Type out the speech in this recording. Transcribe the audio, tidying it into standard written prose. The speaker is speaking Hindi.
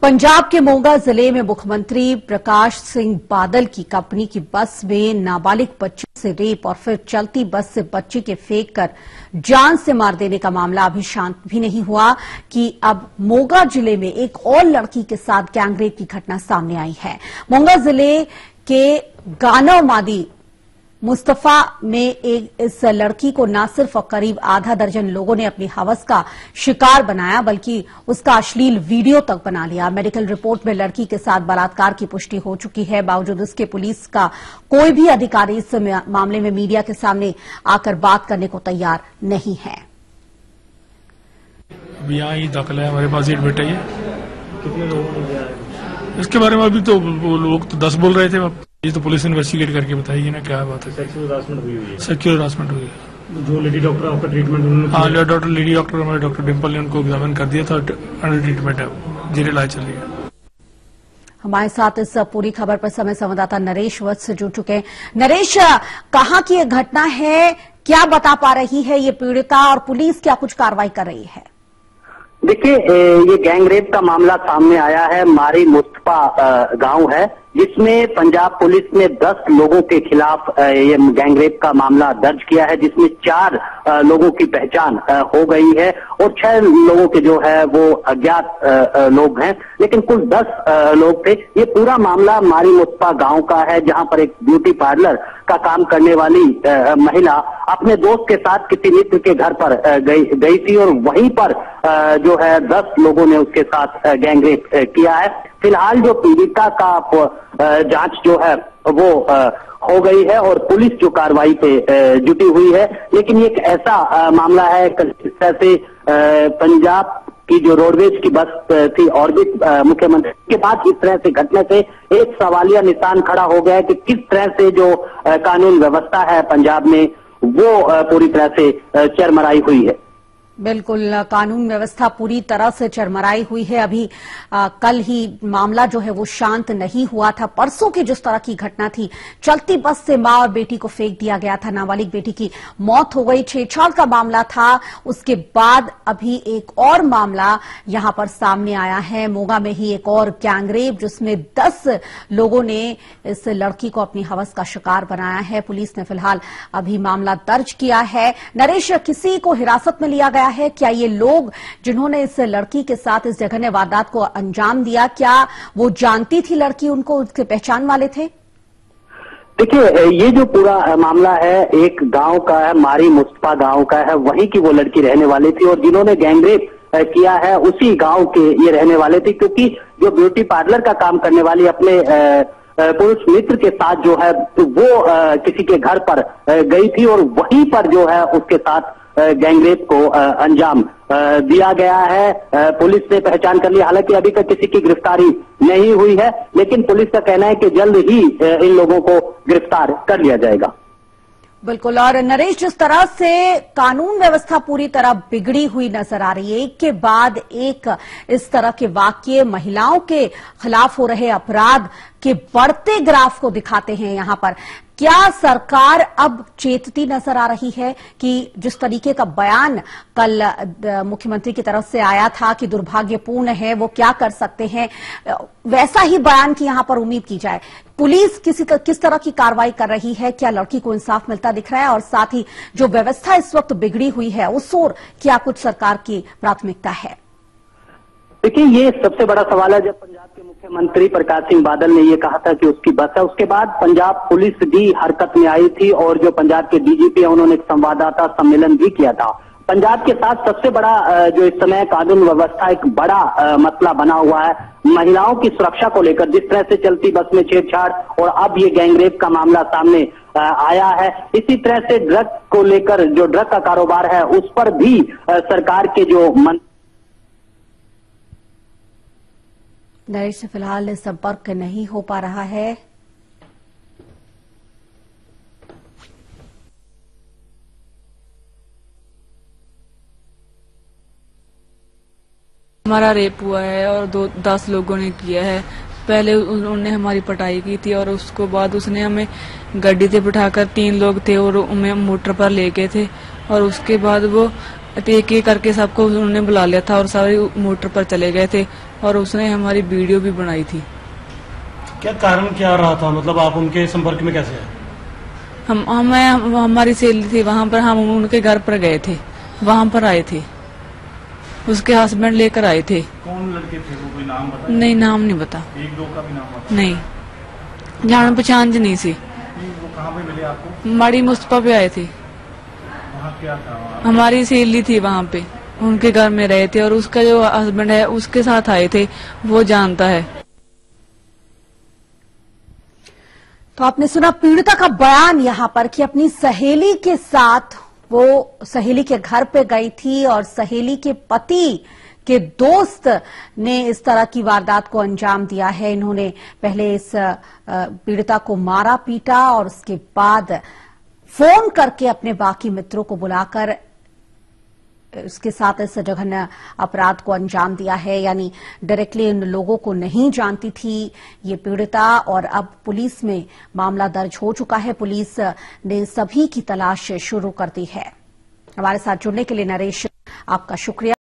पंजाब के मोगा जिले में मुख्यमंत्री प्रकाश सिंह बादल की कंपनी की बस में नाबालिग बच्ची से रेप और फिर चलती बस से बच्ची के फेंक कर जान से मार देने का मामला अभी शांत भी नहीं हुआ कि अब मोगा जिले में एक और लड़की के साथ गैंगरेप की घटना सामने आई है। मोगा जिले के गाना मादी मुस्तफा में इस लड़की को न सिर्फ करीब आधा दर्जन लोगों ने अपनी हवस का शिकार बनाया बल्कि उसका अश्लील वीडियो तक बना लिया। मेडिकल रिपोर्ट में लड़की के साथ बलात्कार की पुष्टि हो चुकी है। बावजूद इसके पुलिस का कोई भी अधिकारी इस मामले में मीडिया के सामने आकर बात करने को तैयार नहीं है। अभी यहाँ ही दाखिल है, हमारे पास एडमिट है। कितने लोग इसके बारे में अभी तो लोग तो 10 बोल रहे थे। ये तो पुलिस इन्वेस्टिगेट करके बताएगी ना क्या बात है। सेक्सुअल हरासमेंट हुई है। सेक्सुअल हरासमेंट हुई है। जो लेडी डॉक्टर आपका ट्रीटमेंट उन्होंने हाँ, लेडी डॉक्टर हमारे डॉक्टर डिम्पल ने उनको एग्जामिन कर दिया था। अंडर ट्रीटमेंट है, जीरे इलाज चल रही है। हमारे साथ इस पूरी खबर पर समय संवाददाता नरेश वत्स जुड़ चुके हैं। नरेश, कहाँ की ये घटना है, क्या बता पा रही है ये पीड़िता और पुलिस क्या कुछ कार्रवाई कर रही है? देखिए, ये गैंगरेप का मामला सामने आया है। मारी मुस्तफा गांव है जिसमें पंजाब पुलिस ने 10 लोगों के खिलाफ ये गैंगरेप का मामला दर्ज किया है, जिसमें 4 लोगों की पहचान हो गई है और 6 लोगों के जो है वो अज्ञात लोग हैं, लेकिन कुल 10 लोग थे। ये पूरा मामला मारी मुस्तफा गांव का है, जहां पर एक ब्यूटी पार्लर का काम करने वाली महिला अपने दोस्त के साथ किसी मित्र के घर पर गई थी और वहीं पर जो है 10 लोगों ने उसके साथ गैंगरेप किया है। फिलहाल जो पीड़िता का जांच जो है वो हो गई है और पुलिस जो कार्रवाई पे जुटी हुई है, लेकिन ये एक ऐसा मामला है जिस तरह से पंजाब की जो रोडवेज की बस थी ऑर्बिट मुख्यमंत्री के बाद इस तरह से घटने से एक सवालिया निशान खड़ा हो गया है कि किस तरह से जो कानून व्यवस्था है पंजाब में वो पूरी तरह से चरमराई हुई है। बिल्कुल, कानून व्यवस्था पूरी तरह से चरमराई हुई है। अभी कल ही मामला जो है वो शांत नहीं हुआ था। परसों की जिस तरह की घटना थी, चलती बस से मां और बेटी को फेंक दिया गया था, नाबालिग बेटी की मौत हो गई, छेड़छाड़ का मामला था। उसके बाद अभी एक और मामला यहां पर सामने आया है, मोगा में ही एक और गैंगरेप जिसमें 10 लोगों ने इस लड़की को अपनी हवस का शिकार बनाया है। पुलिस ने फिलहाल अभी मामला दर्ज किया है। नरेश, किसी को हिरासत में लिया गया है? क्या ये लोग जिन्होंने इस लड़की के साथ इस जघन्य वारदात को अंजाम दिया, क्या वो जानती थी लड़की, उनको उसके पहचान वाले थे? देखिए, ये जो पूरा मामला है एक गांव का है, मारी मुस्तफा गांव का है, वहीं की वो लड़की रहने वाली थी और जिन्होंने गैंगरेप किया है उसी गांव के ये रहने वाले थे, क्योंकि जो ब्यूटी पार्लर का काम करने वाली अपने पुरुष मित्र के साथ जो है तो वो किसी के घर पर गई थी और वहीं पर जो है उसके साथ गैंगरेप को अंजाम दिया गया है। पुलिस ने पहचान कर ली, हालांकि अभी तक किसी की गिरफ्तारी नहीं हुई है, लेकिन पुलिस का कहना है कि जल्द ही इन लोगों को गिरफ्तार कर लिया जाएगा। बिल्कुल, और नरेश, जिस तरह से कानून व्यवस्था पूरी तरह बिगड़ी हुई नजर आ रही है, एक के बाद एक इस तरह के वाकये महिलाओं के खिलाफ हो रहे अपराध के बढ़ते ग्राफ को दिखाते हैं यहां पर। क्या सरकार अब चेतती नजर आ रही है कि जिस तरीके का बयान कल मुख्यमंत्री की तरफ से आया था कि दुर्भाग्यपूर्ण है, वो क्या कर सकते हैं, वैसा ही बयान की यहां पर उम्मीद की जाए? पुलिस किस तरह की कार्रवाई कर रही है? क्या लड़की को इंसाफ मिलता दिख रहा है? और साथ ही जो व्यवस्था इस वक्त बिगड़ी हुई है उस ओर क्या कुछ सरकार की प्राथमिकता है? देखिए, ये सबसे बड़ा सवाल है। जब पंजाब के मुख्यमंत्री प्रकाश सिंह बादल ने ये कहा था कि उसकी बस है, उसके बाद पंजाब पुलिस भी हरकत में आई थी और जो पंजाब के डीजीपी है उन्होंने एक संवाददाता सम्मेलन भी किया था। पंजाब के साथ सबसे बड़ा जो इस समय कानून व्यवस्था एक बड़ा मसला बना हुआ है महिलाओं की सुरक्षा को लेकर, जिस तरह से चलती बस में छेड़छाड़ और अब ये गैंगरेप का मामला सामने आया है। इसी तरह से ड्रग को लेकर जो ड्रग का कारोबार है उस पर भी सरकार के जो नरेश से फिलहाल संपर्क नहीं हो पा रहा है। हमारा रेप हुआ है और 10 लोगों ने किया है। पहले उन्होंने हमारी पिटाई की थी और उसको बाद उसने हमें गाड़ी से बिठाकर 3 लोग थे और हमें मोटर पर ले गए थे और उसके बाद वो एक एक करके सबको उन्होंने बुला लिया था और सारे मोटर पर चले गए थे और उसने हमारी वीडियो भी बनाई थी। क्या कारण क्या रहा था, मतलब आप उनके संपर्क में कैसे आए? हमारी सहेली थी वहाँ पर, हम उनके घर पर गए थे, वहाँ पर आए थे, उसके हस्बैंड लेकर आए थे। कौन लड़के थे वो, कोई नाम बताया? नहीं, नाम नहीं बता। एक दो का भी नाम बता? नहीं, जान पहचान नहीं सी। वो कहाँ पे मिले आपको? माड़ी मुस्तफा पे आए थे। वहाँ क्या था? हमारी सहेली थी वहाँ पे, उनके घर में रहे थे और उसका जो हस्बैंड है उसके साथ आए थे, वो जानता है। तो आपने सुना पीड़िता का बयान यहां पर कि अपनी सहेली के साथ वो सहेली के घर पे गई थी और सहेली के पति के दोस्त ने इस तरह की वारदात को अंजाम दिया है। इन्होंने पहले इस पीड़िता को मारा पीटा और उसके बाद फोन करके अपने बाकी मित्रों को बुलाकर उसके साथ इस जघन्य अपराध को अंजाम दिया है। यानी डायरेक्टली इन लोगों को नहीं जानती थी ये पीड़िता और अब पुलिस में मामला दर्ज हो चुका है। पुलिस ने सभी की तलाश शुरू कर दी है। हमारे साथ जुड़ने के लिए नरेश आपका शुक्रिया।